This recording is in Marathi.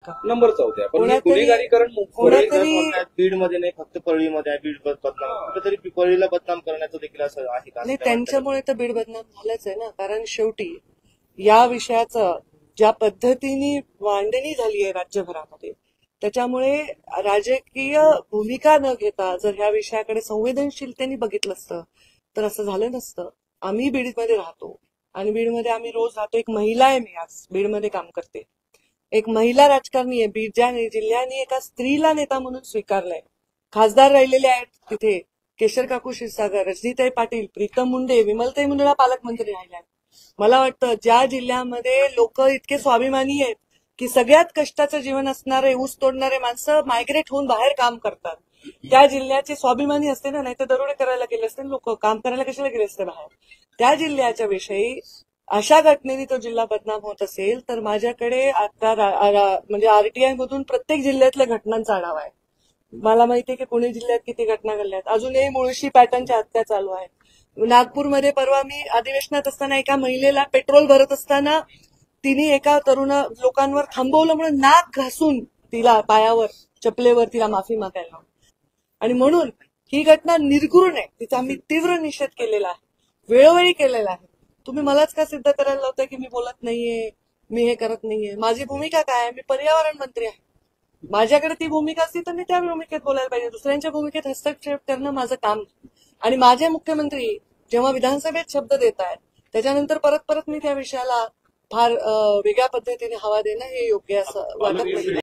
का? नंबर 14 पण गुन्हेगारीकरण बीडमध्ये नाही फक्त परळीमध्ये आहे. बीड बदनाम कुठेतरी परळीला बदनाम करण्याचं देखील असं आहे का? नाही, त्यांच्यामुळे तर बीड बदनाम झालंच आहे ना. कारण शेवटी या विषयाचं ज्या पद्धतीने मांडणी झाली आहे राज्यभरामध्ये, त्याच्यामुळे राजकीय भूमिका न घेता जर ह्या विषयाकडे संवेदनशीलतेने बघितलं असतं तर असं झालं नसतं. आम्ही बीडमध्ये राहतो आणि बीडमध्ये आम्ही रोज राहतो. एक महिला आहे, मी आज बीडमध्ये काम करते, एक महिला राजकारणी आहे. बीड ज्या जिल्ह्याने एका स्त्रीला नेता म्हणून स्वीकारलंय, खासदार राहिलेले आहेत तिथे केशर काकू क्षीरसागर, रजनीताई पाटील, प्रीतम मुंडे, विमलताई मुंदडा पालकमंत्री राहिल्या. मला वाटतं ज्या जिल्ह्यामध्ये लोक इतके स्वाभिमानी आहेत की सगळ्यात कष्टाचं जीवन असणारे ऊस तोडणारे माणसं मायग्रेट होऊन बाहेर काम करतात, त्या जिल्ह्याचे स्वाभिमानी असते ना. नाही तर दरोडे करायला गेले असते, लोक काम करायला कशाला गेले असते बाहेर. त्या जिल्ह्याच्या विषयी अशा घटनेने तो जिल्हा बदनाम होत असेल तर माझ्याकडे आता म्हणजे आरटीआय मधून प्रत्येक जिल्ह्यातल्या घटनांचा आढावा आहे. मला माहितीये की पुणे जिल्ह्यात किती घटना घडल्यात. अजूनही मुळशी पॅटर्नच्या हत्या चालू आहेत. नागपूरमध्ये परवा मी अधिवेशनात असताना एका महिलेला पेट्रोल भरत असताना तिने एका तरुण लोकांवर थांबवलं म्हणून नाक घासून तिला पायावर चपलेवर तिला माफी मागायला. आणि म्हणून ही घटना निर्घृण आहे, तिचा आम्ही तीव्र निषेध केलेला आहे, वेळोवेळी केलेला आहे. तुम्ही मलाच का सिद्ध करायला लावताय की मी बोलत नाहीये, मी हे करत नाहीये? माझी भूमिका काय आहे? मी पर्यावरण मंत्री आहे. माझ्याकडे ती भूमिका असती तर मी त्या भूमिकेत बोलायला पाहिजे. दुसऱ्यांच्या भूमिकेत हस्तक्षेप करणं माझं काम. आणि माझे मुख्यमंत्री जेव्हा विधानसभेत शब्द देत आहेत त्याच्यानंतर परत परत मी त्या विषयाला फार वेगळ्या पद्धतीने हवा देणं हे योग्य असं वाटत नाही.